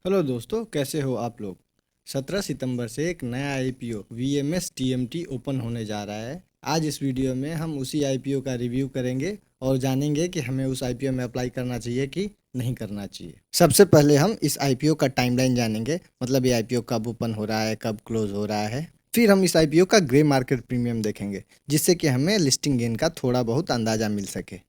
Hello दोस्तों, कैसे हो आप लोग। 17 सितंबर से एक नया आईपीओ वीएमएस टीएमटी ओपन होने जा रहा है। आज इस वीडियो में हम उसी आईपीओ का रिव्यू करेंगे और जानेंगे कि हमें उस आईपीओ में अप्लाई करना चाहिए कि नहीं करना चाहिए। सबसे पहले हम इस आईपीओ का टाइमलाइन जानेंगे, मतलब ये आईपीओ कब ओपन हो रहा है, कब क्लोज हो रहा है। फिर हम इस आईपीओ का ग्रे मार्केट प्रीमियम देखेंगे, जिससे कि हमें लिस्टिंग गेन का थोड़ा बहुत अंदाज़ा मिल सके।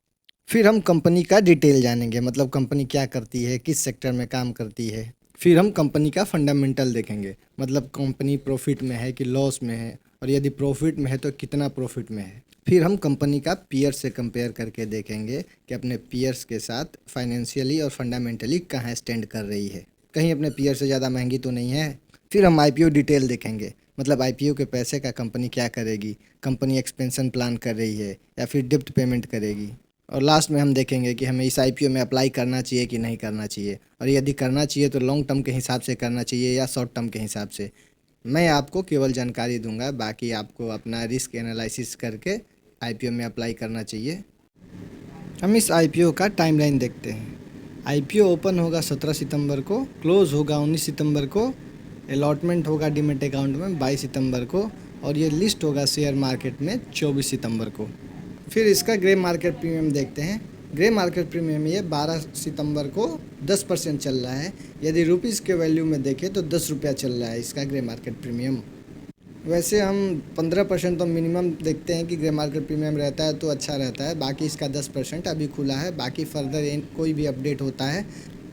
फिर हम कंपनी का डिटेल जानेंगे, मतलब कंपनी क्या करती है, किस सेक्टर में काम करती है। फिर हम कंपनी का फंडामेंटल देखेंगे, मतलब कंपनी प्रॉफिट में है कि लॉस में है, और यदि प्रॉफिट में है तो कितना प्रॉफिट में है। फिर हम कंपनी का पीयर से कंपेयर करके देखेंगे कि अपने पीयर्स के साथ फाइनेंशियली और फंडामेंटली कहाँ स्टैंड कर रही है, कहीं अपने पीयर से ज़्यादा महंगी तो नहीं है। फिर हम आईपीओ डिटेल देखेंगे, मतलब आईपीओ के पैसे का कंपनी क्या करेगी, कंपनी एक्सपेंशन प्लान कर रही है या फिर डिप्ट पेमेंट करेगी। और लास्ट में हम देखेंगे कि हमें इस आईपीओ में अप्लाई करना चाहिए कि नहीं करना चाहिए, और यदि करना चाहिए तो लॉन्ग टर्म के हिसाब से करना चाहिए या शॉर्ट टर्म के हिसाब से। मैं आपको केवल जानकारी दूंगा, बाकी आपको अपना रिस्क एनालिसिस करके आईपीओ में अप्लाई करना चाहिए। हम इस आईपीओ का टाइमलाइन देखते हैं। आईपीओ ओपन होगा 17 सितंबर को, क्लोज होगा 19 सितंबर को, अलॉटमेंट होगा डीमेट अकाउंट में 22 सितंबर को, और ये लिस्ट होगा शेयर मार्केट में 24 सितंबर को। फिर इसका ग्रे मार्केट प्रीमियम देखते हैं। ग्रे मार्केट प्रीमियम ये 12 सितंबर को 10% चल रहा है। यदि रुपीज़ के वैल्यू में देखें तो 10 रुपया चल रहा है इसका ग्रे मार्केट प्रीमियम। वैसे हम 15% तो मिनिमम देखते हैं कि ग्रे मार्केट प्रीमियम रहता है तो अच्छा रहता है। बाकी इसका 10% अभी खुला है। बाकी फर्दर कोई भी अपडेट होता है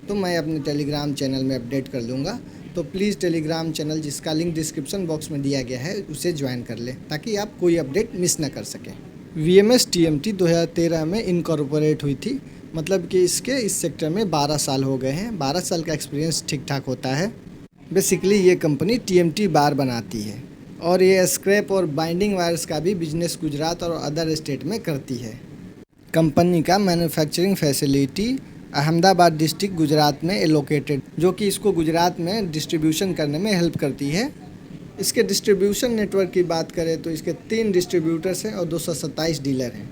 तो मैं अपने टेलीग्राम चैनल में अपडेट कर दूंगा। तो प्लीज़ टेलीग्राम चैनल, जिसका लिंक डिस्क्रिप्शन बॉक्स में दिया गया है, उसे ज्वाइन कर लें ताकि आप कोई अपडेट मिस ना कर सकें। वीएमएस टीएमटी 2013 में इनकॉर्पोरेट हुई थी, मतलब कि इसके इस सेक्टर में 12 साल हो गए हैं। 12 साल का एक्सपीरियंस ठीक ठाक होता है। बेसिकली ये कंपनी टीएमटी बार बनाती है, और ये स्क्रैप और बाइंडिंग वायर्स का भी बिजनेस गुजरात और अदर स्टेट में करती है। कंपनी का manufacturing facility Ahmedabad district Gujarat में एलोकेटेड, जो कि इसको गुजरात में डिस्ट्रीब्यूशन करने में हेल्प करती है। इसके डिस्ट्रीब्यूशन नेटवर्क की बात करें तो इसके 3 डिस्ट्रीब्यूटर्स हैं और 227 डीलर हैं,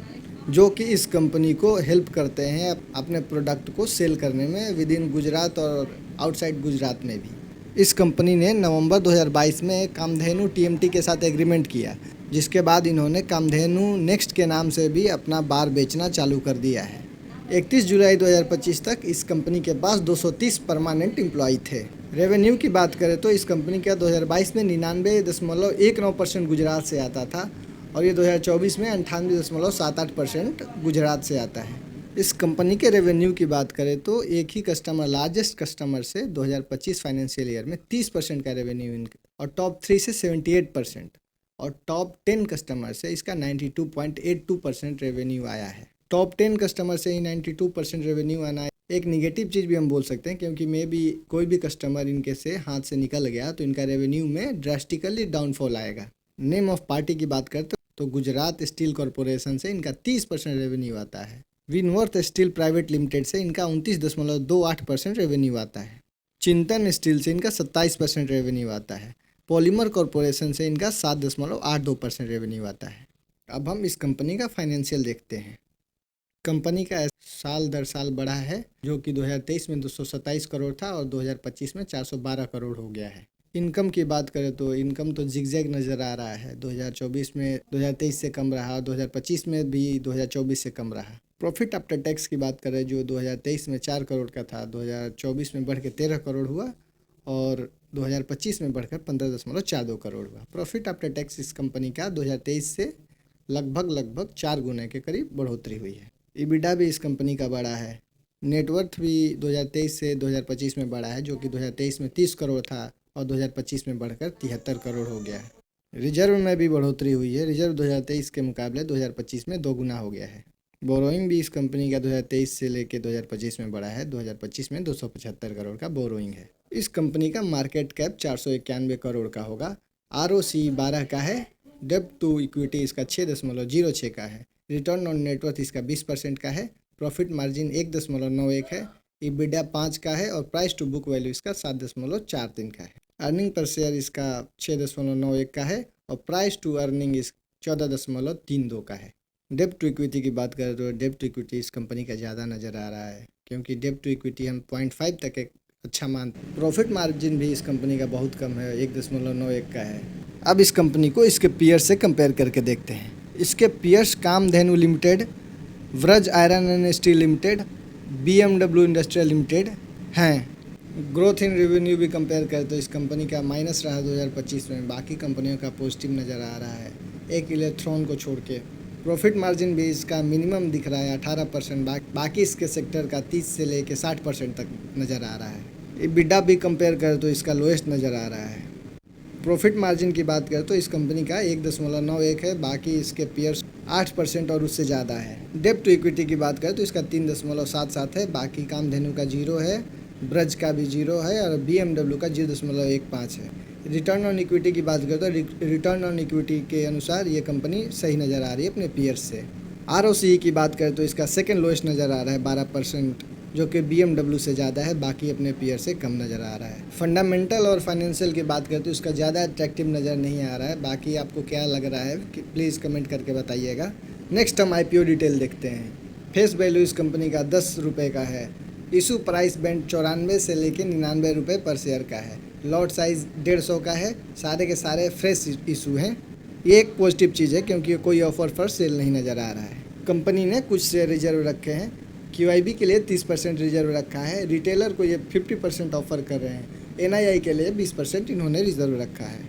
जो कि इस कंपनी को हेल्प करते हैं अपने प्रोडक्ट को सेल करने में विद इन गुजरात और आउटसाइड गुजरात में भी। इस कंपनी ने नवंबर 2022 में कामधेनु टीएमटी के साथ एग्रीमेंट किया, जिसके बाद इन्होंने कामधेनु नेक्स्ट के नाम से भी अपना बार बेचना चालू कर दिया है। 31 जुलाई 2025 तक इस कंपनी के पास 230 परमानेंट एम्प्लॉय थे। रेवेन्यू की बात करें तो इस कंपनी का 2022 में 99.19% गुजरात से आता था, और ये 2024 में 98.78% गुजरात से आता है। इस कंपनी के रेवेन्यू की बात करें तो एक ही कस्टमर, लार्जेस्ट कस्टमर से 2025 फाइनेंशियल ईयर में 30% का रेवेन्यू, और टॉप 3 से 78%, और टॉप 10 कस्टमर से इसका 92.82% रेवेन्यू आया है। टॉप 10 कस्टमर से ही 92% रेवेन्यू आना एक निगेटिव चीज़ भी हम बोल सकते हैं, क्योंकि मे बी कोई भी कस्टमर इनके से हाथ से निकल गया तो इनका रेवेन्यू में ड्रास्टिकली डाउनफॉल आएगा। नेम ऑफ पार्टी की बात करते तो गुजरात स्टील कॉरपोरेशन से इनका 30% रेवेन्यू आता है। विनवर्थ स्टील प्राइवेट लिमिटेड से इनका 29.28% रेवेन्यू आता है। चिंतन स्टील से इनका 27% रेवेन्यू आता है। पॉलीमर कॉरपोरेशन से इनका 7.82% रेवेन्यू आता है। अब हम इस कंपनी का फाइनेंशियल देखते हैं। कंपनी का साल दर साल बढ़ा है, जो कि 2023 में 227 करोड़ था और 2025 में 412 करोड़ हो गया है। इनकम की बात करें तो इनकम तो जिगजैग नज़र आ रहा है। 2024 में 2023 से कम रहा, 2025 में भी 2024 से कम रहा। प्रॉफिट आफ्टर टैक्स की बात करें, जो 2023 में 4 करोड़ का था, 2024 में बढ़ के 13 करोड़ हुआ, और 2025 में बढ़कर 15.42 करोड़ हुआ। प्रॉफिट आफ्टर टैक्स इस कंपनी का 2023 से लगभग 4 गुने के करीब बढ़ोतरी हुई है। EBITDA भी इस कंपनी का बढ़ा है। नेटवर्थ भी 2023 से 2025 में बढ़ा है, जो कि 2023 में 30 करोड़ था और 2025 में बढ़कर 73 करोड़ हो गया है। रिजर्व में भी बढ़ोतरी हुई है। रिजर्व 2023 के मुकाबले 2025 में 2 गुना हो गया है। बोरोइंग भी इस कंपनी का 2023 से लेकर 2025 में बढ़ा है। 2025 में 275 करोड़ का बोरोइंग है। इस कंपनी का मार्केट कैप 491 करोड़ का होगा। ROC 12 का है। डेब्ट टू इक्विटी इसका 6.06 का है। रिटर्न ऑन नेटवर्थ इसका 20% का है। प्रॉफिट मार्जिन 1.91 है। EBITDA 5 का है, और प्राइस टू बुक वैल्यू इसका 7.43 का है। अर्निंग पर शेयर इसका 6.91 का है, और प्राइस टू अर्निंग इस 14.32 का है। डेब्ट टू इक्विटी की बात करें तो डेब्ट टू इक्विटी इस कंपनी का ज़्यादा नज़र आ रहा है, क्योंकि डेब्ट टू इक्विटी हम 0.5 तक अच्छा मानते हैं। प्रॉफिट मार्जिन भी इस कंपनी का बहुत कम है, 1.91 का है। अब इस कंपनी को इसके पीयर्स से कंपेयर करके देखते हैं। इसके peers Kamdhenu limited, Vraj iron and steel limited, BMW industrial limited हैं। ग्रोथ इन रेवेन्यू भी कंपेयर करें तो इस कंपनी का माइनस रहा 2025 में, बाकी कंपनियों का पॉजिटिव नज़र आ रहा है, एक इलेक्ट्रॉन को छोड़ के। प्रॉफिट मार्जिन भी इसका मिनिमम दिख रहा है 18%, बाकी इसके सेक्टर का 30 से लेके 60% तक नज़र आ रहा है। EBITDA भी कंपेयर करें तो इसका लोएस्ट नज़र आ रहा है। प्रॉफिट मार्जिन की बात करें तो इस कंपनी का 1.91 है, बाकी इसके पीयर्स 8% और उससे ज़्यादा है। डेब्ट टू इक्विटी की बात करें तो इसका 3.77 है, बाकी कामधेनु का 0 है, ब्रज का भी 0 है और BMW का 0.15 है। रिटर्न ऑन इक्विटी की बात करें तो रिटर्न ऑन इक्विटी के अनुसार ये कंपनी सही नज़र आ रही है अपने पीयर्स से। ROCE की बात करें तो इसका सेकंड लोएस्ट नज़र आ रहा है 12%, जो कि BMW से ज़्यादा है, बाकी अपने पीयर से कम नज़र आ रहा है। फंडामेंटल और फाइनेंशियल की बात करें तो इसका ज़्यादा अट्रैक्टिव नज़र नहीं आ रहा है, बाकी आपको क्या लग रहा है कि प्लीज़ कमेंट करके बताइएगा। नेक्स्ट हम IPO डिटेल देखते हैं। फेस वैल्यू इस कंपनी का 10 रुपये का है। इशू प्राइस बैंड 94 से लेकर 99 रुपये पर शेयर का है। लॉट साइज़ 150 का है, सारे के सारे फ्रेश इशू हैं। ये एक पॉजिटिव चीज़ है क्योंकि कोई ऑफर पर सेल नहीं नज़र आ रहा है। कंपनी ने कुछ शेयर रिजर्व रखे हैं। QIB के लिए 30% रिजर्व रखा है। रिटेलर को ये 50% ऑफर कर रहे हैं। NII के लिए 20% इन्होंने रिजर्व रखा है।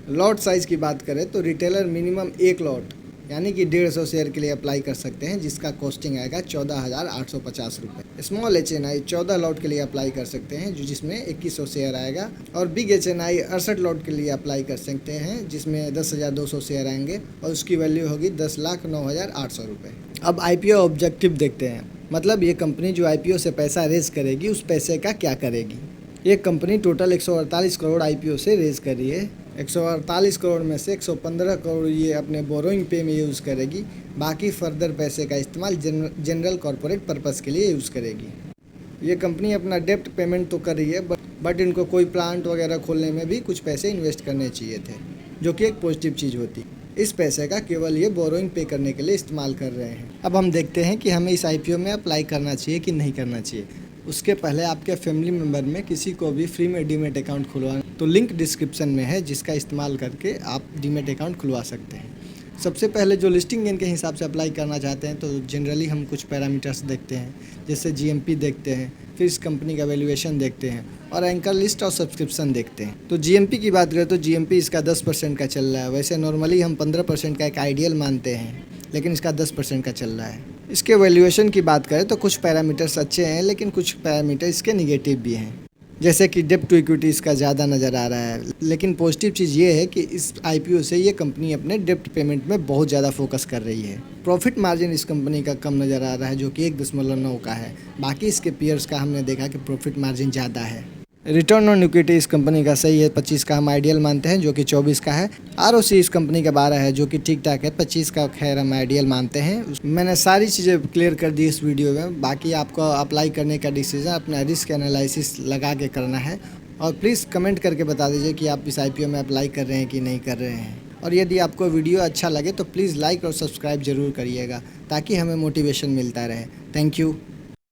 लॉट साइज़ की बात करें तो रिटेलर मिनिमम 1 लॉट यानी कि 150 शेयर के लिए अप्लाई कर सकते हैं, जिसका कॉस्टिंग आएगा 14,850 रुपये। स्मॉल HNI 14 लॉट के लिए अप्लाई कर सकते हैं, जिसमें 2100 शेयर आएगा, और बिग HNI 68 लॉट के लिए अप्लाई कर सकते हैं, जिसमें 10,200 शेयर आएंगे और उसकी वैल्यू होगी 10,09,800 रुपये। अब IPO ऑब्जेक्टिव देखते हैं, मतलब ये कंपनी जो IPO से पैसा रेज करेगी उस पैसे का क्या करेगी। ये कंपनी टोटल 148 करोड़ IPO से रेज कर रही है। 148 करोड़ में से 115 करोड़ ये अपने बोरोइंग पे में यूज़ करेगी, बाकी फर्दर पैसे का इस्तेमाल जनरल कॉरपोरेट पर्पस के लिए यूज़ करेगी। ये कंपनी अपना डेप्ट पेमेंट तो कर रही है, बट इनको कोई प्लांट वगैरह खोलने में भी कुछ पैसे इन्वेस्ट करने चाहिए थे, जो कि एक पॉजिटिव चीज़ होती। इस पैसे का केवल ये बोरोइंग पे करने के लिए इस्तेमाल कर रहे हैं। अब हम देखते हैं कि हमें इस IPO में अप्लाई करना चाहिए कि नहीं करना चाहिए। उसके पहले आपके फैमिली मेम्बर में किसी को भी फ्री में डीमेट अकाउंट खुलवाना, तो लिंक डिस्क्रिप्शन में है, जिसका इस्तेमाल करके आप डीमेट अकाउंट खुलवा सकते हैं। सबसे पहले जो लिस्टिंग गेन के हिसाब से अप्लाई करना चाहते हैं तो जनरली हम कुछ पैरामीटर्स देखते हैं, जैसे GMP देखते हैं, फिर इस कंपनी का वैल्यूएशन देखते हैं और एंकर लिस्ट और सब्सक्रिप्शन देखते हैं। तो GMP की बात करें तो GMP इसका 10% का चल रहा है। वैसे नॉर्मली हम 15% का एक आइडियल मानते हैं, लेकिन इसका 10% का चल रहा है। इसके वैल्यूएशन की बात करें तो कुछ पैरामीटर्स अच्छे हैं, लेकिन कुछ पैरामीटर इसके निगेटिव भी हैं, जैसे कि डेब्ट टू इक्विटी इसका ज़्यादा नज़र आ रहा है। लेकिन पॉजिटिव चीज़ ये है कि इस IPO से ये कंपनी अपने डेब्ट पेमेंट में बहुत ज़्यादा फोकस कर रही है। प्रॉफिट मार्जिन इस कंपनी का कम नज़र आ रहा है, जो कि 1.9 का है। बाकी इसके पीयर्स का हमने देखा कि प्रॉफिट मार्जिन ज़्यादा है। रिटर्न ऑन इक्विटी इस कंपनी का सही है, 25 का हम आइडियल मानते हैं, जो कि 24 का है। ROC इस कंपनी का 12 है, जो कि ठीक ठाक है। 25 का खैर हम आइडियल मानते हैं। मैंने सारी चीज़ें क्लियर कर दी इस वीडियो में। बाकी आपको अप्लाई करने का डिसीजन अपना रिस्क एनालिसिस लगा के करना है। और प्लीज़ कमेंट करके बता दीजिए कि आप इस IPO में अप्लाई कर रहे हैं कि नहीं कर रहे हैं। और यदि आपको वीडियो अच्छा लगे तो प्लीज़ लाइक और सब्सक्राइब ज़रूर करिएगा, ताकि हमें मोटिवेशन मिलता रहे। Thank you.